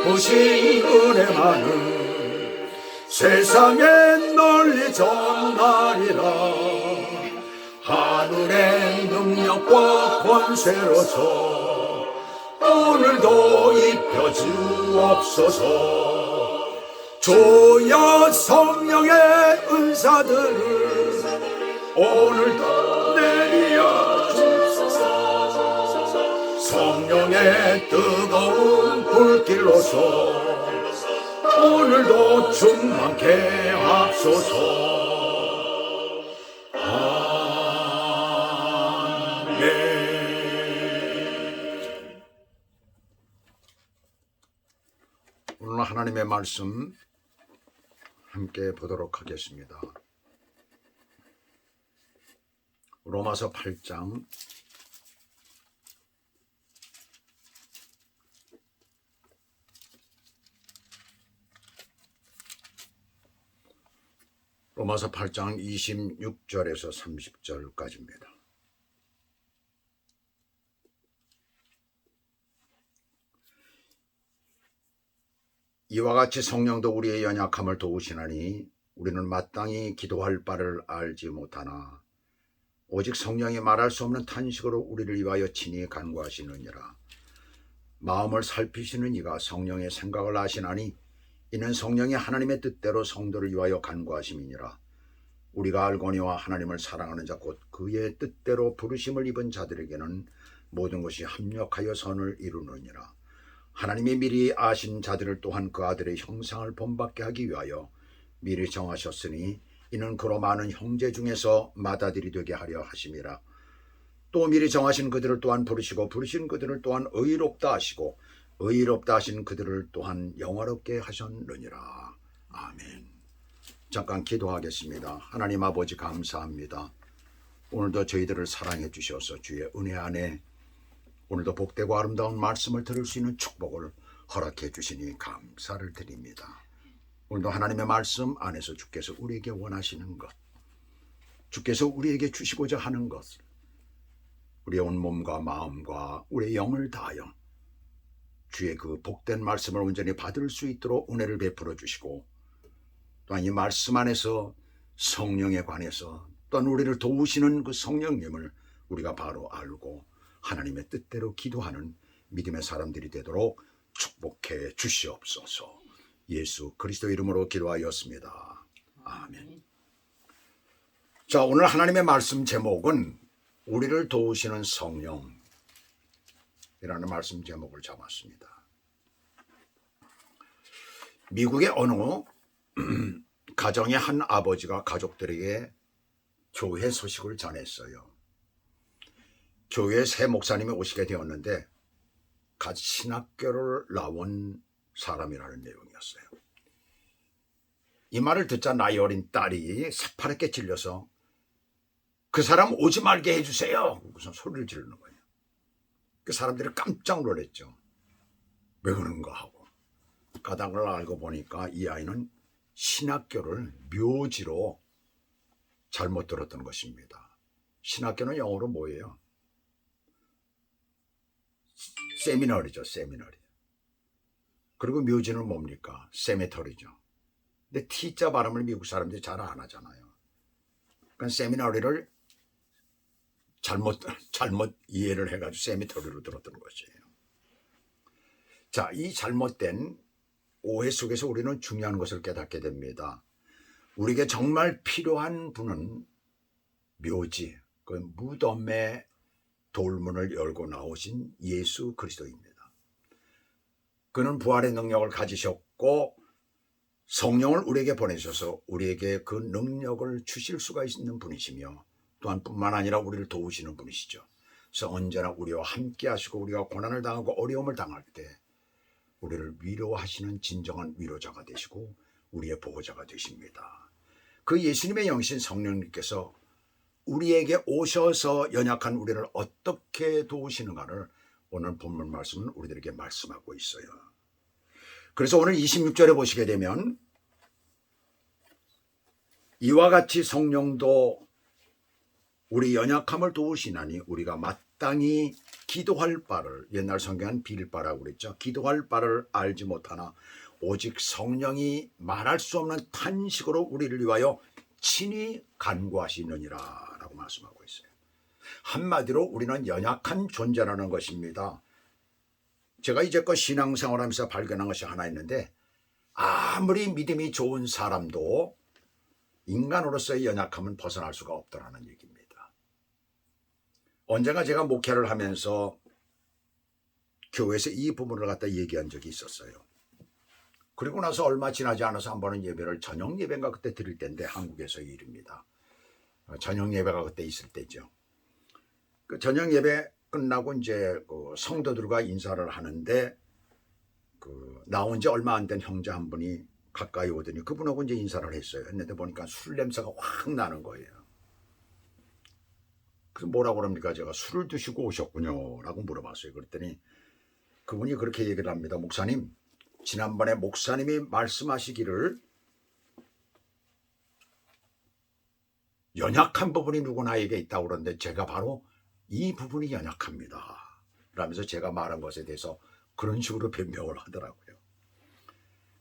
베푸신 은혜 많은 세상에 널리 전하리라. 하늘의 능력과 권세로서 오늘도 입혀 주옵소서. 주여 성령의 은사들을 오늘도 내려 주옵소서. 성령의 뜨거운 불길로서 오늘도 충만케 하소서. 오늘 하나님의 말씀 함께 보도록 하겠습니다. 로마서 8장 26절에서 30절까지입니다. 이와 같이 성령도 우리의 연약함을 도우시나니 우리는 마땅히 기도할 바를 알지 못하나 오직 성령이 말할 수 없는 탄식으로 우리를 위하여 친히 간구하시느니라. 마음을 살피시는 이가 성령의 생각을 아시나니 이는 성령이 하나님의 뜻대로 성도를 위하여 간구하심이니라. 우리가 알거니와 하나님을 사랑하는 자 곧 그의 뜻대로 부르심을 입은 자들에게는 모든 것이 합력하여 선을 이루느니라. 하나님이 미리 아신 자들을 또한 그 아들의 형상을 본받게 하기 위하여 미리 정하셨으니 이는 그로 많은 형제 중에서 맏아들이 되게 하려 하심이라. 또 미리 정하신 그들을 또한 부르시고 부르신 그들을 또한 의롭다 하시고 의롭다 하신 그들을 또한 영화롭게 하셨느니라. 아멘. 잠깐 기도하겠습니다. 하나님 아버지 감사합니다. 오늘도 저희들을 사랑해 주셔서 주의 은혜 안에 오늘도 복되고 아름다운 말씀을 들을 수 있는 축복을 허락해 주시니 감사를 드립니다. 오늘도 하나님의 말씀 안에서 주께서 우리에게 원하시는 것, 주께서 우리에게 주시고자 하는 것을 우리의 온 몸과 마음과 우리의 영을 다하여 주의 그 복된 말씀을 온전히 받을 수 있도록 은혜를 베풀어 주시고, 또한 이 말씀 안에서 성령에 관해서 또한 우리를 도우시는 그 성령님을 우리가 바로 알고 하나님의 뜻대로 기도하는 믿음의 사람들이 되도록 축복해 주시옵소서. 예수 그리스도 이름으로 기도하였습니다. 아멘. 자, 오늘 하나님의 말씀 제목은 우리를 도우시는 성령이라는 말씀 제목을 잡았습니다. 미국의 어느 가정의 한 아버지가 가족들에게 교회 소식을 전했어요. 교회에 새 목사님이 오시게 되었는데 갓 신학교를 나온 사람이라는 내용이었어요. 이 말을 듣자 나이 어린 딸이 새파랗게 질려서 그 사람 오지 말게 해주세요. 무슨 소리를 지르는 거예요. 그 사람들이 깜짝 놀랐죠. 왜 그런가 하고 까닭을 알고 보니까 이 아이는 신학교를 묘지로 잘못 들었던 것입니다. 신학교는 영어로 뭐예요? 세미너리죠. 세미너리. 그리고 묘지는 뭡니까? 세미터리죠. 근데 T자 발음을 미국 사람들이 잘 안 하잖아요. 그러니까 세미너리를 잘못 이해를 해가지고 세미터리로 들었던 것이에요. 자, 이 잘못된 오해 속에서 우리는 중요한 것을 깨닫게 됩니다. 우리에게 정말 필요한 분은 묘지, 그 무덤의 돌문을 열고 나오신 예수 그리스도입니다. 그는 부활의 능력을 가지셨고 성령을 우리에게 보내셔서 우리에게 그 능력을 주실 수가 있는 분이시며 또한 뿐만 아니라 우리를 도우시는 분이시죠. 그래서 언제나 우리와 함께 하시고 우리가 고난을 당하고 어려움을 당할 때 우리를 위로하시는 진정한 위로자가 되시고 우리의 보호자가 되십니다. 그 예수님의 영신 성령님께서 우리에게 오셔서 연약한 우리를 어떻게 도우시는가를 오늘 본문 말씀은 우리들에게 말씀하고 있어요. 그래서 오늘 26절에 보시게 되면 이와 같이 성령도 우리 연약함을 도우시나니 우리가 마땅히 기도할 바를, 옛날 성경은 빌 바라고 그랬죠. 기도할 바를 알지 못하나 오직 성령이 말할 수 없는 탄식으로 우리를 위하여 친히 간구하시느니라 라고 말씀하고 있어요. 한마디로 우리는 연약한 존재라는 것입니다. 제가 이제껏 신앙생활하면서 발견한 것이 하나 있는데, 아무리 믿음이 좋은 사람도 인간으로서의 연약함은 벗어날 수가 없다는 얘기입니다. 언젠가 제가 목회를 하면서 교회에서 이 부분을 갖다 얘기한 적이 있었어요. 그리고 나서 얼마 지나지 않아서 한 번은 예배를, 저녁 예배인가 그때 드릴 때인데, 한국에서의 일입니다. 저녁 예배가 그때 있을 때죠. 그 저녁 예배 끝나고 이제 그 성도들과 인사를 하는데, 나온 지 얼마 안 된 형제 한 분이 가까이 오더니 그분하고 이제 인사를 했어요. 했는데 보니까 술 냄새가 확 나는 거예요. 그래서 뭐라고 그럽니까? 제가 술을 드시고 오셨군요 라고 물어봤어요. 그랬더니 그분이 그렇게 얘기를 합니다. 목사님, 지난번에 목사님이 말씀하시기를 연약한 부분이 누구나에게 있다고 그러는데 제가 바로 이 부분이 연약합니다 라면서 제가 말한 것에 대해서 그런 식으로 변명을 하더라고요.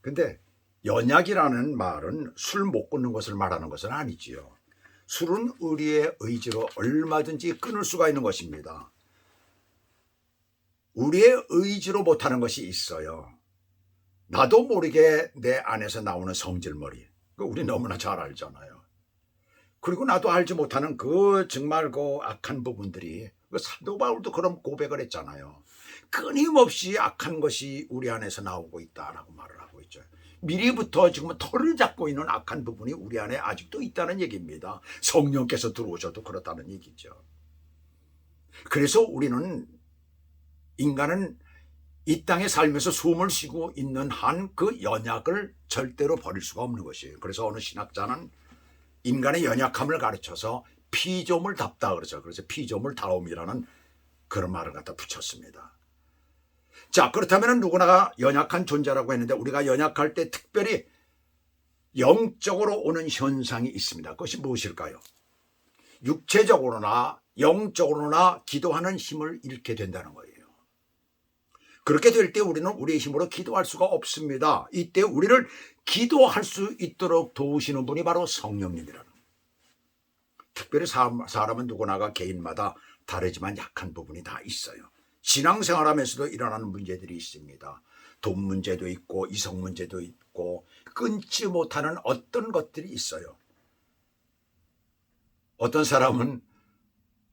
근데 연약이라는 말은 술 못 끊는 것을 말하는 것은 아니지요. 술은 우리의 의지로 얼마든지 끊을 수가 있는 것입니다. 우리의 의지로 못하는 것이 있어요. 나도 모르게 내 안에서 나오는 성질머리, 우리 너무나 잘 알잖아요. 그리고 나도 알지 못하는 그 정말 그 악한 부분들이, 사도 바울도 그런 고백을 했잖아요. 끊임없이 악한 것이 우리 안에서 나오고 있다라고 말을 하고 있죠. 미리부터 지금 털을 잡고 있는 악한 부분이 우리 안에 아직도 있다는 얘기입니다. 성령께서 들어오셔도 그렇다는 얘기죠. 그래서 우리는, 인간은 이 땅에 살면서 숨을 쉬고 있는 한 그 연약을 절대로 버릴 수가 없는 것이에요. 그래서 어느 신학자는 인간의 연약함을 가르쳐서 피조물답다 그러죠. 그래서 피조물다움이라는 그런 말을 갖다 붙였습니다. 자, 그렇다면 누구나가 연약한 존재라고 했는데, 우리가 연약할 때 특별히 영적으로 오는 현상이 있습니다. 그것이 무엇일까요? 육체적으로나 영적으로나 기도하는 힘을 잃게 된다는 거예요. 그렇게 될 때 우리는 우리의 힘으로 기도할 수가 없습니다. 이때 우리를 기도할 수 있도록 도우시는 분이 바로 성령님이라는 거예요. 특별히 사람은 누구나가 개인마다 다르지만 약한 부분이 다 있어요. 신앙생활하면서도 일어나는 문제들이 있습니다. 돈 문제도 있고 이성 문제도 있고 끊지 못하는 어떤 것들이 있어요. 어떤 사람은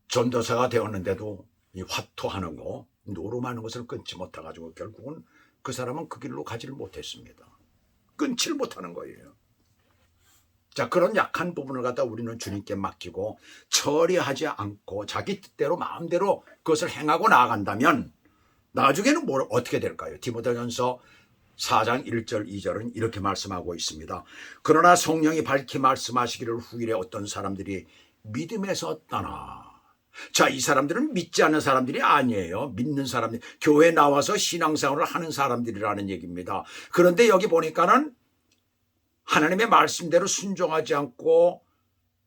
전도사가 되었는데도 이 화토하는 거, 노름하는 것을 끊지 못해가지고 결국은 그 사람은 그 길로 가지를 못했습니다. 끊지를 못하는 거예요. 자, 그런 약한 부분을 갖다 우리는 주님께 맡기고 처리하지 않고 자기 뜻대로 마음대로 그것을 행하고 나아간다면 나중에는 어떻게 될까요? 디모데전서 4장 1절 2절은 이렇게 말씀하고 있습니다. 그러나 성령이 밝히 말씀하시기를 후일에 어떤 사람들이 믿음에서 떠나. 자, 이 사람들은 믿지 않는 사람들이 아니에요. 믿는 사람들, 교회에 나와서 신앙생활을 하는 사람들이라는 얘기입니다. 그런데 여기 보니까는 하나님의 말씀대로 순종하지 않고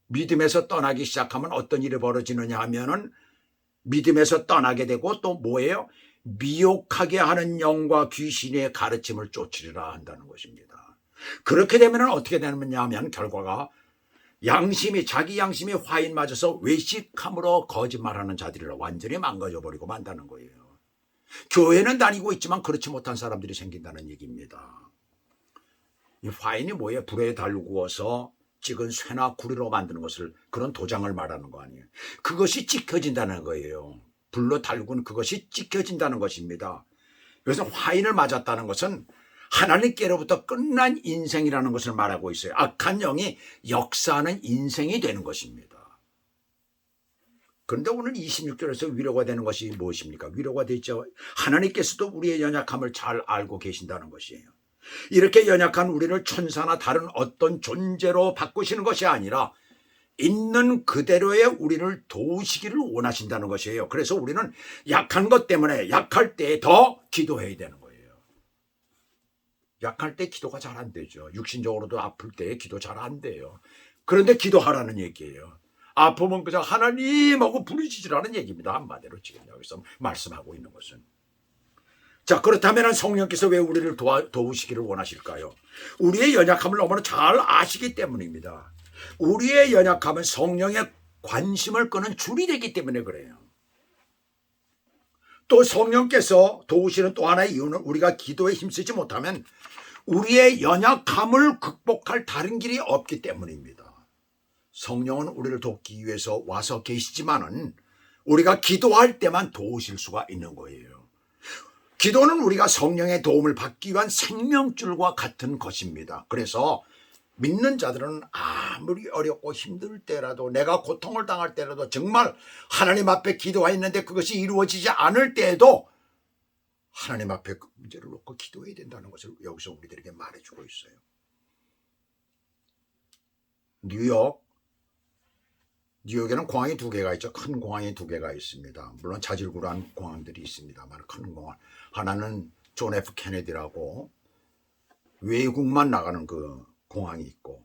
믿음에서 떠나기 시작하면 어떤 일이 벌어지느냐 하면은 믿음에서 떠나게 되고 또 뭐예요? 미혹하게 하는 영과 귀신의 가르침을 쫓으리라 한다는 것입니다. 그렇게 되면 어떻게 되느냐 하면 결과가 자기 양심이 화인 맞아서 외식함으로 거짓말하는 자들이라 완전히 망가져버리고 만다는 거예요. 교회는 다니고 있지만 그렇지 못한 사람들이 생긴다는 얘기입니다. 이 화인이 뭐예요? 불에 달구어서 찍은 쇠나 구리로 만드는 것을, 그런 도장을 말하는 거 아니에요. 그것이 찍혀진다는 거예요. 불로 달군 그것이 찍혀진다는 것입니다. 그래서 화인을 맞았다는 것은 하나님께로부터 끝난 인생이라는 것을 말하고 있어요. 악한 영이 역사하는 인생이 되는 것입니다. 그런데 오늘 26절에서 위로가 되는 것이 무엇입니까? 위로가 되죠. 하나님께서도 우리의 연약함을 잘 알고 계신다는 것이에요. 이렇게 연약한 우리를 천사나 다른 어떤 존재로 바꾸시는 것이 아니라 있는 그대로의 우리를 도우시기를 원하신다는 것이에요. 그래서 우리는 약한 것 때문에 약할 때 더 기도해야 되는 거예요. 약할 때 기도가 잘 안 되죠. 육신적으로도 아플 때 기도 잘 안 돼요. 그런데 기도하라는 얘기예요. 아프면 그저 하나님하고 부르짖으라는 얘기입니다. 한마디로 지금 여기서 말씀하고 있는 것은. 자, 그렇다면 성령께서 왜 우리를 도우시기를 원하실까요? 우리의 연약함을 너무나 잘 아시기 때문입니다. 우리의 연약함은 성령의 관심을 끄는 줄이 되기 때문에 그래요. 또 성령께서 도우시는 또 하나의 이유는 우리가 기도에 힘쓰지 못하면 우리의 연약함을 극복할 다른 길이 없기 때문입니다. 성령은 우리를 돕기 위해서 와서 계시지만은 우리가 기도할 때만 도우실 수가 있는 거예요. 기도는 우리가 성령의 도움을 받기 위한 생명줄과 같은 것입니다. 그래서 믿는 자들은 아무리 어렵고 힘들 때라도, 내가 고통을 당할 때라도, 정말 하나님 앞에 기도했는데 그것이 이루어지지 않을 때에도 하나님 앞에 그 문제를 놓고 기도해야 된다는 것을 여기서 우리들에게 말해주고 있어요. 뉴욕에는 공항이 2개가 있죠. 큰 공항이 2개가 있습니다. 물론 자질구레한 공항들이 있습니다만 큰 공항. 하나는 존 F 케네디라고 외국만 나가는 그 공항이 있고,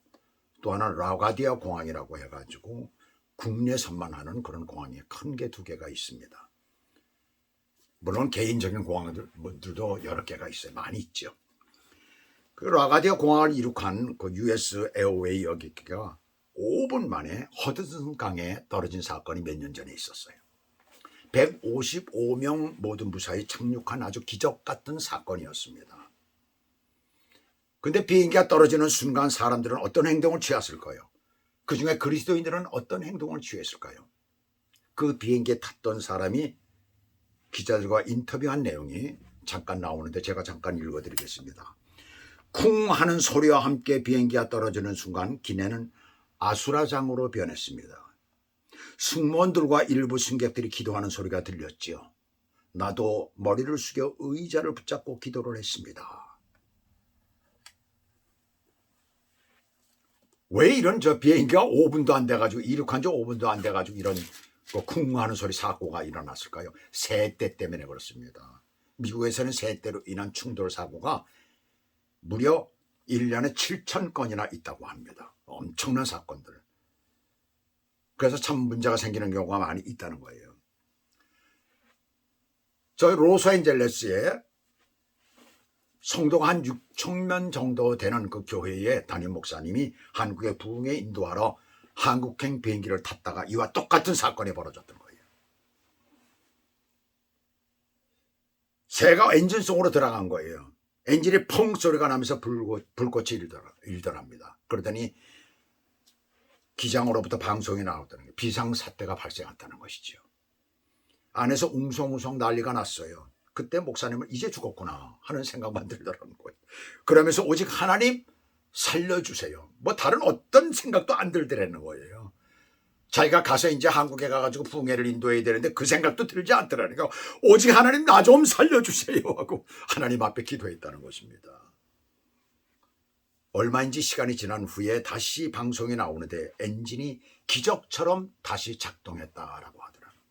또 하나는 라가디아 공항이라고 해가지고 국내선만 하는 그런 공항이 큰 게 2개가 있습니다. 물론 개인적인 공항들도 여러 개가 있어요. 많이 있죠. 그 라가디아 공항을 이룩한 그 US 에어웨이 여기가 5분 만에 허드슨 강에 떨어진 사건이 몇 년 전에 있었어요. 155명 모든 무사히 착륙한 아주 기적 같은 사건이었습니다. 근데 비행기가 떨어지는 순간 사람들은 어떤 행동을 취했을까요? 그 중에 그리스도인들은 어떤 행동을 취했을까요? 그 비행기에 탔던 사람이 기자들과 인터뷰한 내용이 잠깐 나오는데 제가 잠깐 읽어드리겠습니다. 쿵 하는 소리와 함께 비행기가 떨어지는 순간 기내는 아수라장으로 변했습니다. 승무원들과 일부 승객들이 기도하는 소리가 들렸지요. 나도 머리를 숙여 의자를 붙잡고 기도를 했습니다. 왜 이런 비행기가 5분도 안 돼가지고 이륙한 지 5분도 안 돼가지고 이런 쿵 하는 소리 사고가 일어났을까요? 새떼 때문에 그렇습니다. 미국에서는 새떼로 인한 충돌 사고가 무려 1년에 7,000건이나 있다고 합니다. 엄청난 사건들. 그래서 참 문제가 생기는 경우가 많이 있다는 거예요. 저희 로스앤젤레스에 성도가 한 6,000명 정도 되는 그 교회의 담임 목사님이 한국의 부흥에 인도하러 한국행 비행기를 탔다가 이와 똑같은 사건이 벌어졌던 거예요. 새가 엔진 속으로 들어간 거예요. 엔진이 펑 소리가 나면서 불꽃이 일더랍니다. 그러더니 기장으로부터 방송이 나왔다는 게 비상사태가 발생했다는 것이죠. 안에서 웅성웅성 난리가 났어요. 그때 목사님은 이제 죽었구나 하는 생각만 들더라는 거예요. 그러면서 오직 하나님 살려주세요. 뭐 다른 어떤 생각도 안 들더라는 거예요. 자기가 가서 이제 한국에 가가지고 부흥회를 인도해야 되는데 그 생각도 들지 않더라니까. 오직 하나님 나 좀 살려주세요 하고 하나님 앞에 기도했다는 것입니다. 얼마인지 시간이 지난 후에 다시 방송이 나오는데 엔진이 기적처럼 다시 작동했다라고 하더라고요.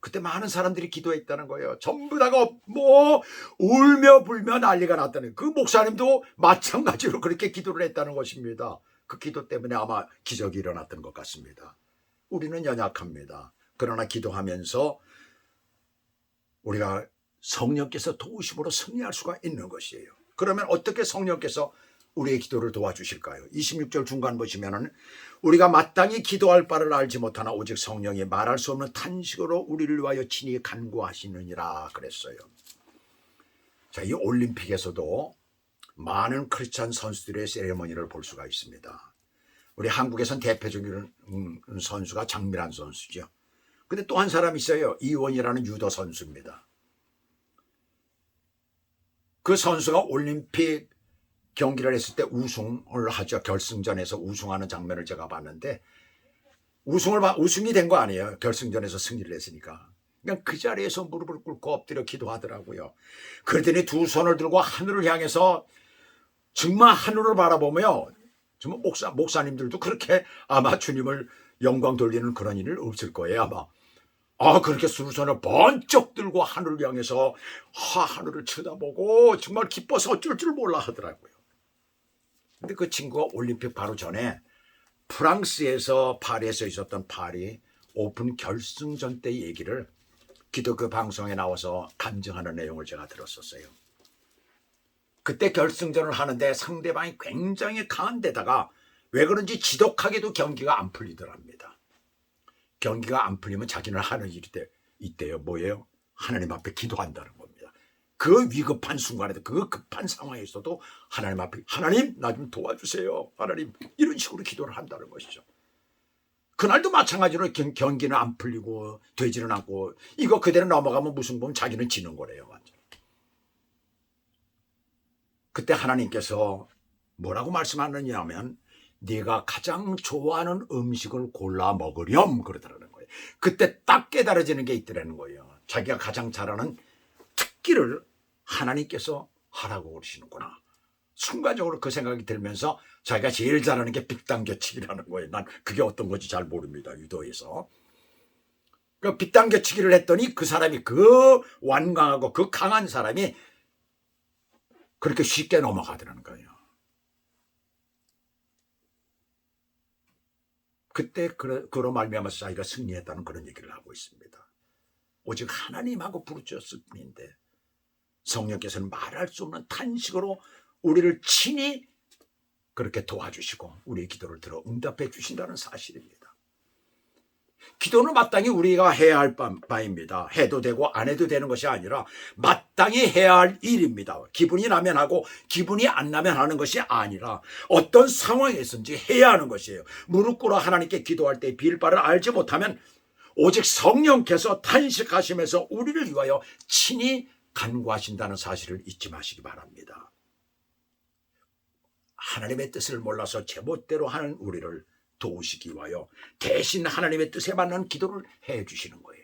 그때 많은 사람들이 기도했다는 거예요. 전부 다가 뭐 울며 불며 난리가 났다는, 그 목사님도 마찬가지로 그렇게 기도를 했다는 것입니다. 그 기도 때문에 아마 기적이 일어났던 것 같습니다. 우리는 연약합니다. 그러나 기도하면서 우리가 성령께서 도우심으로 승리할 수가 있는 것이에요. 그러면 어떻게 성령께서 우리의 기도를 도와주실까요? 26절 중간 보시면은 우리가 마땅히 기도할 바를 알지 못하나 오직 성령이 말할 수 없는 탄식으로 우리를 위하여 친히 간구하시느니라 그랬어요. 자, 이 올림픽에서도 많은 크리스찬 선수들의 세레머니를 볼 수가 있습니다. 우리 한국에선 대표적인 선수가 장미란 선수죠. 근데 또 한 사람 있어요. 이원이라는 유도 선수입니다. 그 선수가 올림픽 경기를 했을 때 우승을 하죠. 결승전에서 우승하는 장면을 제가 봤는데 우승이 된 거 아니에요. 결승전에서 승리를 했으니까. 그냥 그 자리에서 무릎을 꿇고 엎드려 기도하더라고요. 그러더니 두 손을 들고 하늘을 향해서 정말 하늘을 바라보며, 정말 목사님들도 그렇게 아마 주님을 영광 돌리는 그런 일은 없을 거예요. 아마 그렇게 두 손을 번쩍 들고 하늘을 향해서 하늘을 쳐다보고 정말 기뻐서 어쩔 줄 몰라 하더라고요. 근데 그 친구가 올림픽 바로 전에 프랑스에서 파리에서 있었던 파리 오픈 결승전 때 얘기를 기독교 방송에 나와서 간증하는 내용을 제가 들었었어요. 그때 결승전을 하는데 상대방이 굉장히 강한 데다가 왜 그런지 지독하게도 경기가 안 풀리더랍니다. 경기가 안 풀리면 자기는 하는 일이 있대요. 뭐예요? 하나님 앞에 기도한다는 겁니다. 그 위급한 순간에도 그 급한 상황에 있어도 하나님 앞에 하나님 나 좀 도와주세요. 하나님 이런 식으로 기도를 한다는 것이죠. 그날도 마찬가지로 경기는 안 풀리고 되지는 않고 이거 그대로 넘어가면 무슨 보면 자기는 지는 거래요. 완전. 그때 하나님께서 뭐라고 말씀하느냐 하면 네가 가장 좋아하는 음식을 골라 먹으렴 그러더라는 거예요. 그때 딱 깨달아지는 게 있더라는 거예요. 자기가 가장 잘하는 특기를 하나님께서 하라고 그러시는구나. 순간적으로 그 생각이 들면서 자기가 제일 잘하는 게 빗당겨치기라는 거예요. 난 그게 어떤 건지 잘 모릅니다. 유도에서. 그 빗당겨치기를 했더니 그 사람이 그 완강하고 그 강한 사람이 그렇게 쉽게 넘어가더라는 거예요. 그때 그로 말미암아서 자기가 승리했다는 그런 얘기를 하고 있습니다. 오직 하나님하고 부르짖었을 뿐인데 성령께서는 말할 수 없는 탄식으로 우리를 친히 그렇게 도와주시고 우리의 기도를 들어 응답해 주신다는 사실입니다. 기도는 마땅히 우리가 해야 할 바입니다. 해도 되고 안 해도 되는 것이 아니라 마땅히 해야 할 일입니다. 기분이 나면 하고 기분이 안 나면 하는 것이 아니라 어떤 상황에서든지 해야 하는 것이에요. 무릎 꿇어 하나님께 기도할 때 빌 바를 알지 못하면 오직 성령께서 탄식하시면서 우리를 위하여 친히 간구하신다는 사실을 잊지 마시기 바랍니다. 하나님의 뜻을 몰라서 제멋대로 하는 우리를 도우시기 위하여 대신 하나님의 뜻에 맞는 기도를 해 주시는 거예요.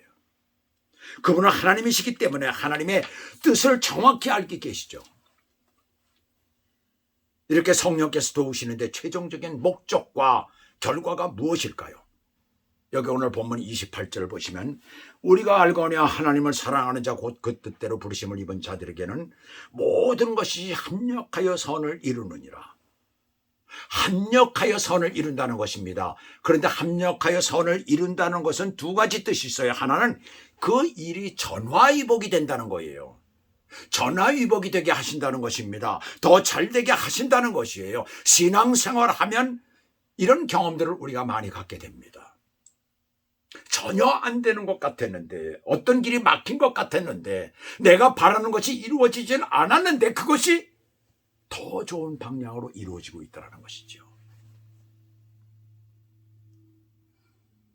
그분은 하나님이시기 때문에 하나님의 뜻을 정확히 알고 계시죠. 이렇게 성령께서 도우시는데 최종적인 목적과 결과가 무엇일까요? 여기 오늘 본문 28절 보시면 우리가 알거니와 하나님을 사랑하는 자 곧 그 뜻대로 부르심을 입은 자들에게는 모든 것이 합력하여 선을 이루느니라. 합력하여 선을 이룬다는 것입니다. 그런데 합력하여 선을 이룬다는 것은 두 가지 뜻이 있어요. 하나는 그 일이 전화위복이 된다는 거예요. 전화위복이 되게 하신다는 것입니다. 더 잘되게 하신다는 것이에요. 신앙생활하면 이런 경험들을 우리가 많이 갖게 됩니다. 전혀 안 되는 것 같았는데 어떤 길이 막힌 것 같았는데 내가 바라는 것이 이루어지진 않았는데 그것이 더 좋은 방향으로 이루어지고 있다는 것이죠.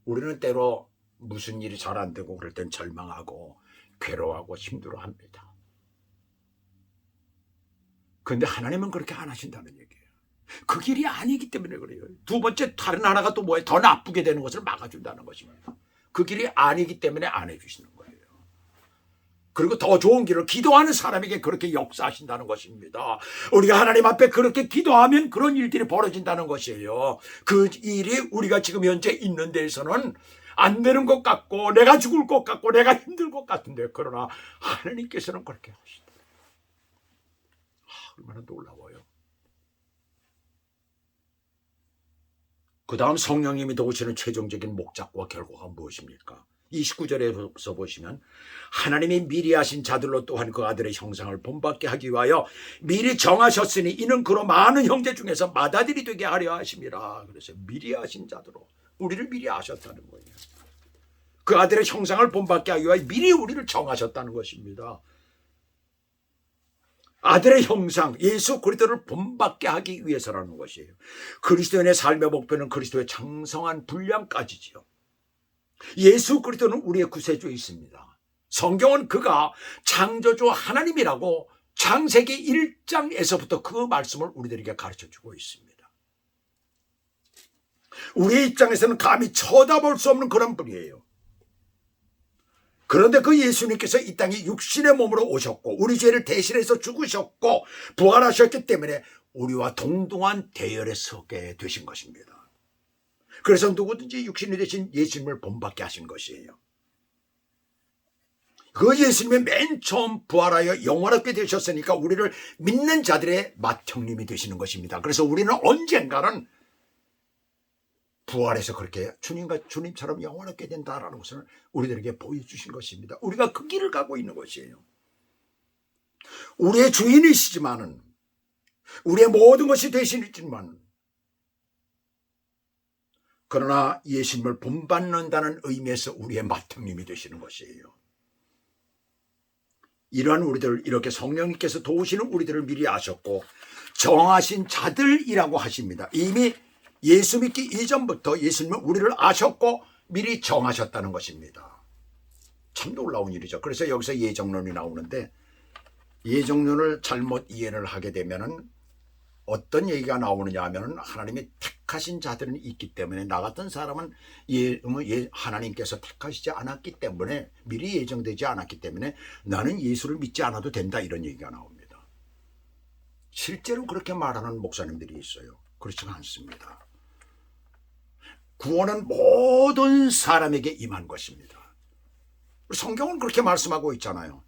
우리는 때로 무슨 일이 잘 안 되고 그럴 땐 절망하고 괴로워하고 힘들어합니다. 그런데 하나님은 그렇게 안 하신다는 얘기예요. 그 길이 아니기 때문에 그래요. 두 번째 다른 하나가 또 뭐예요? 더 나쁘게 되는 것을 막아준다는 것입니다. 그 길이 아니기 때문에 안 해주시는 거예요. 그리고 더 좋은 길을 기도하는 사람에게 그렇게 역사하신다는 것입니다. 우리가 하나님 앞에 그렇게 기도하면 그런 일들이 벌어진다는 것이에요. 그 일이 우리가 지금 현재 있는 데에서는 안 되는 것 같고 내가 죽을 것 같고 내가 힘들 것 같은데 그러나 하나님께서는 그렇게 하시다. 얼마나 놀라워요. 그 다음 성령님이 도우시는 최종적인 목적과 결과가 무엇입니까? 29절에서 보시면 하나님이 미리 하신 자들로 또한 그 아들의 형상을 본받게 하기 위하여 미리 정하셨으니 이는 그로 많은 형제 중에서 맏아들이 되게 하려 하심이라. 그래서 미리 하신 자들로 우리를 미리 하셨다는 거예요. 그 아들의 형상을 본받게 하기 위하여 미리 우리를 정하셨다는 것입니다. 아들의 형상 예수 그리스도를 본받게 하기 위해서라는 것이에요. 그리스도인의 삶의 목표는 그리스도의 장성한 분량까지지요. 예수 그리스도는 우리의 구세주에 있습니다. 성경은 그가 창조주 하나님이라고 창세기 1장에서부터 그 말씀을 우리들에게 가르쳐주고 있습니다. 우리의 입장에서는 감히 쳐다볼 수 없는 그런 분이에요. 그런데 그 예수님께서 이 땅에 육신의 몸으로 오셨고 우리 죄를 대신해서 죽으셨고 부활하셨기 때문에 우리와 동등한 대열에 서게 되신 것입니다. 그래서 누구든지 육신이 되신 예수님을 본받게 하신 것이에요. 그 예수님이 맨 처음 부활하여 영원하게 되셨으니까 우리를 믿는 자들의 맏형님이 되시는 것입니다. 그래서 우리는 언젠가는 부활해서 그렇게 주님처럼 영원하게 된다라는 것을 우리들에게 보여주신 것입니다. 우리가 그 길을 가고 있는 것이에요. 우리의 주인이시지만은, 우리의 모든 것이 되시지만, 그러나 예수님을 본받는다는 의미에서 우리의 맏형님이 되시는 것이에요. 이러한 우리들, 이렇게 성령님께서 도우시는 우리들을 미리 아셨고 정하신 자들이라고 하십니다. 이미 예수 믿기 이전부터 예수님은 우리를 아셨고 미리 정하셨다는 것입니다. 참 놀라운 일이죠. 그래서 여기서 예정론이 나오는데, 예정론을 잘못 이해를 하게 되면은 어떤 얘기가 나오느냐 하면, 하나님이 택하신 자들은 있기 때문에, 나 같은 사람은 하나님께서 택하시지 않았기 때문에, 미리 예정되지 않았기 때문에 나는 예수를 믿지 않아도 된다, 이런 얘기가 나옵니다. 실제로 그렇게 말하는 목사님들이 있어요. 그렇지가 않습니다. 구원은 모든 사람에게 임한 것입니다. 성경은 그렇게 말씀하고 있잖아요.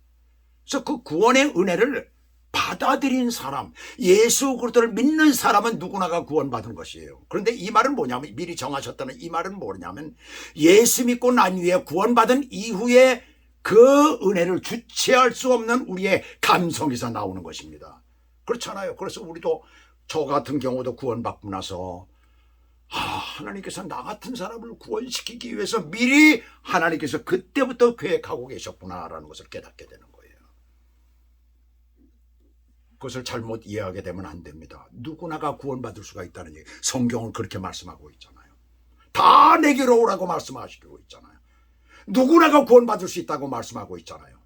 그래서 그 구원의 은혜를 받아들인 사람, 예수 그리스도를 믿는 사람은 누구나가 구원받은 것이에요. 그런데 이 말은 뭐냐면, 미리 정하셨다는 이 말은 뭐냐면, 예수 믿고 난 후에 구원받은 이후에 그 은혜를 주체할 수 없는 우리의 감성에서 나오는 것입니다. 그렇잖아요. 그래서 우리도, 저 같은 경우도 구원받고 나서 하나님께서 나 같은 사람을 구원시키기 위해서 미리 하나님께서 그때부터 계획하고 계셨구나라는 것을 깨닫게 되는 거예요. 그것을 잘못 이해하게 되면 안 됩니다. 누구나가 구원받을 수가 있다는 얘기, 성경은 그렇게 말씀하고 있잖아요. 다 내게로 오라고 말씀하시고 있잖아요. 누구나가 구원받을 수 있다고 말씀하고 있잖아요.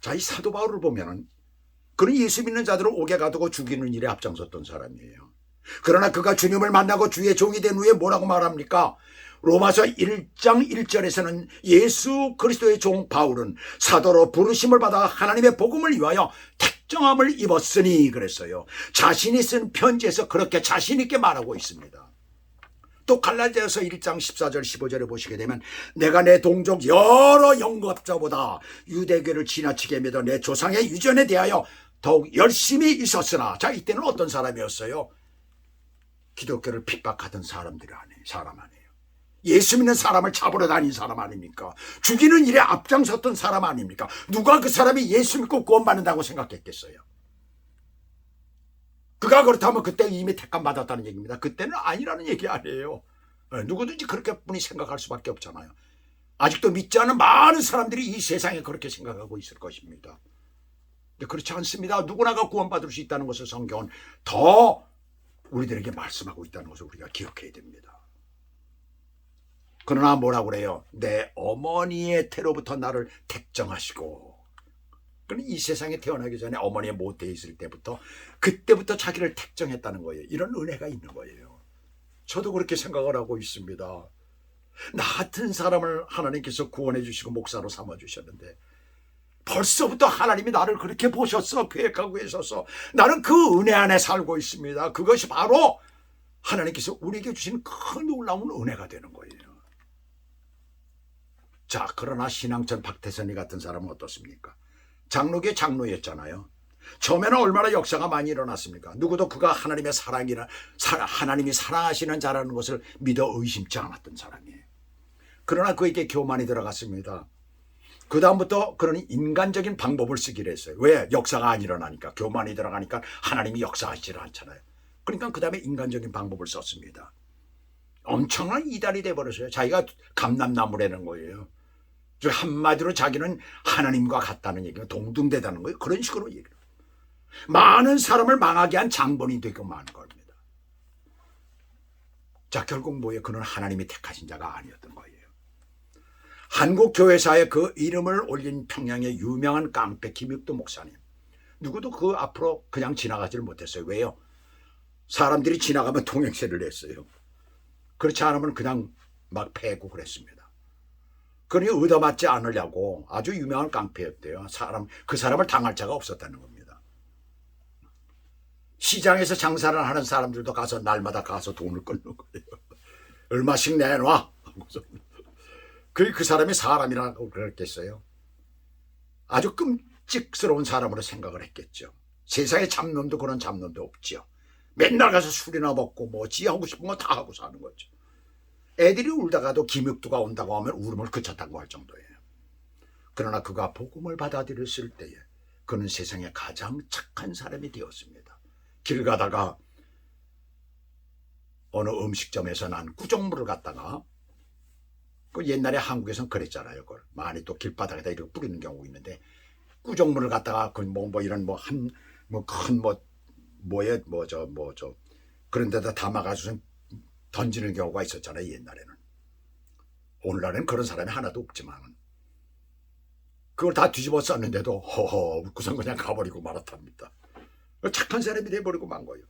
자, 이 사도 바울을 보면은, 그는 예수 믿는 자들을 옥에 가두고 죽이는 일에 앞장섰던 사람이에요. 그러나 그가 주님을 만나고 주의 종이 된 후에 뭐라고 말합니까? 로마서 1장 1절에서는 예수 그리스도의 종 바울은 사도로 부르심을 받아 하나님의 복음을 위하여 택정함을 입었으니 그랬어요. 자신이 쓴 편지에서 그렇게 자신 있게 말하고 있습니다. 또 갈라디아서 1장 14절 15절에 보시게 되면, 내가 내 동족 여러 영겁자보다 유대교를 지나치게 믿어 내 조상의 유전에 대하여 더욱 열심히 있었으나, 자, 이때는 어떤 사람이었어요? 기독교를 핍박하던 사람 아니에요. 예수 믿는 사람을 잡으러 다닌 사람 아닙니까? 죽이는 일에 앞장섰던 사람 아닙니까? 누가 그 사람이 예수 믿고 구원받는다고 생각했겠어요? 그가 그렇다면 그때 이미 택감 받았다는 얘기입니다. 그때는 아니라는 얘기 아니에요. 누구든지 그렇게 분이 생각할 수밖에 없잖아요. 아직도 믿지 않는 많은 사람들이 이 세상에 그렇게 생각하고 있을 것입니다. 근데 그렇지 않습니다. 누구나가 구원받을 수 있다는 것을 성경은 더 우리들에게 말씀하고 있다는 것을 우리가 기억해야 됩니다. 그러나 뭐라고 그래요? 내 어머니의 태로부터 나를 택정하시고, 이 세상에 태어나기 전에 어머니의 모태에 있을 때부터, 그때부터 자기를 택정했다는 거예요. 이런 은혜가 있는 거예요. 저도 그렇게 생각을 하고 있습니다. 나 같은 사람을 하나님께서 구원해 주시고 목사로 삼아 주셨는데, 벌써부터 하나님이 나를 그렇게 보셨어, 계획하고 계셔서 나는 그 은혜 안에 살고 있습니다. 그것이 바로 하나님께서 우리에게 주신 큰 놀라운 은혜가 되는 거예요. 자, 그러나 신앙전 박태선이 같은 사람은 어떻습니까? 장로교의 장로였잖아요. 처음에는 얼마나 역사가 많이 일어났습니까? 누구도 그가 하나님의 하나님이 사랑하시는 자라는 것을 믿어 의심치 않았던 사람이에요. 그러나 그에게 교만이 들어갔습니다. 그 다음부터 그런 인간적인 방법을 쓰기로 했어요. 왜? 역사가 안 일어나니까. 교만이 들어가니까 하나님이 역사하시질 않잖아요. 그러니까 그 다음에 인간적인 방법을 썼습니다. 엄청난 이단이 돼버렸어요. 자기가 감람나무라는 거예요. 한마디로 자기는 하나님과 같다는 얘기가 동등되다는 거예요. 그런 식으로 얘기를. 많은 사람을 망하게 한 장본이 되고 마는 겁니다. 자, 결국 뭐예요? 그는 하나님이 택하신 자가 아니었던 거예요. 한국 교회사에 그 이름을 올린 평양의 유명한 깡패 김육도 목사님, 누구도 그 앞으로 그냥 지나가지를 못했어요. 왜요? 사람들이 지나가면 통행세를 냈어요. 그렇지 않으면 그냥 막 패고 그랬습니다. 그러니 얻어맞지 않으려고 아주 유명한 깡패였대요. 그 사람을 당할 자가 없었다는 겁니다. 시장에서 장사를 하는 사람들도 가서 날마다 가서 돈을 끊는 거예요. 얼마씩 내놔. 그 사람이 사람이라고 그랬겠어요. 아주 끔찍스러운 사람으로 생각을 했겠죠. 세상에 잡놈도 그런 잡놈도 없죠. 맨날 가서 술이나 먹고 뭐 지 하고 싶은 거 다 하고 사는 거죠. 애들이 울다가도 기믹두가 온다고 하면 울음을 그쳤다고 할 정도예요. 그러나 그가 복음을 받아들였을 때에 그는 세상에 가장 착한 사람이 되었습니다. 길 가다가 어느 음식점에서 난 꾸정물을 갖다가, 그 옛날에 한국에서는 그랬잖아요. 그걸 많이 또 길바닥에다 이렇게 뿌리는 경우가 있는데, 꾸정물을 갖다가 그 이런 그런 데다 담아가지고 던지는 경우가 있었잖아요, 옛날에는. 오늘날에는 그런 사람이 하나도 없지만 그걸 다 뒤집어 쌌는데도 허허 웃고선 그냥 가버리고 말았답니다. 착한 사람이 돼버리고 만 거예요.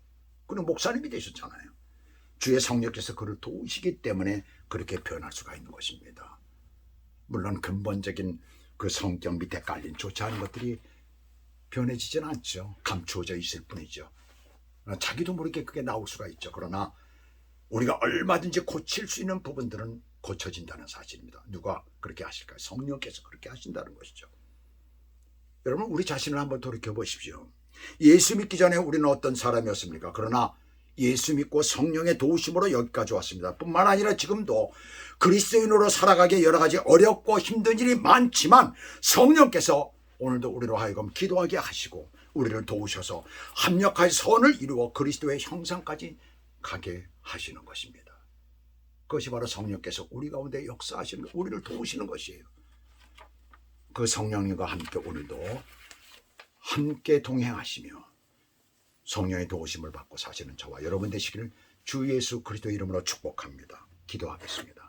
그는 목사님이 되셨잖아요. 주의 성령께서 그를 도우시기 때문에 그렇게 변할 수가 있는 것입니다. 물론 근본적인 그 성격 밑에 깔린 좋지 않은 것들이 변해지지는 않죠. 감추어져 있을 뿐이죠. 자기도 모르게 그게 나올 수가 있죠. 그러나 우리가 얼마든지 고칠 수 있는 부분들은 고쳐진다는 사실입니다. 누가 그렇게 하실까요? 성령께서 그렇게 하신다는 것이죠. 여러분, 우리 자신을 한번 돌이켜 보십시오. 예수 믿기 전에 우리는 어떤 사람이었습니까? 그러나 예수 믿고 성령의 도우심으로 여기까지 왔습니다. 뿐만 아니라 지금도 그리스도인으로 살아가기에 여러 가지 어렵고 힘든 일이 많지만 성령께서 오늘도 우리로 하여금 기도하게 하시고 우리를 도우셔서 합력하여 선을 이루어 그리스도의 형상까지 가게 하시는 것입니다. 그것이 바로 성령께서 우리 가운데 역사하시는, 우리를 도우시는 것이에요. 그 성령님과 함께 오늘도 함께 동행하시며 성령의 도우심을 받고 사시는 저와 여러분 되시기를 주 예수 그리스도 이름으로 축복합니다. 기도하겠습니다.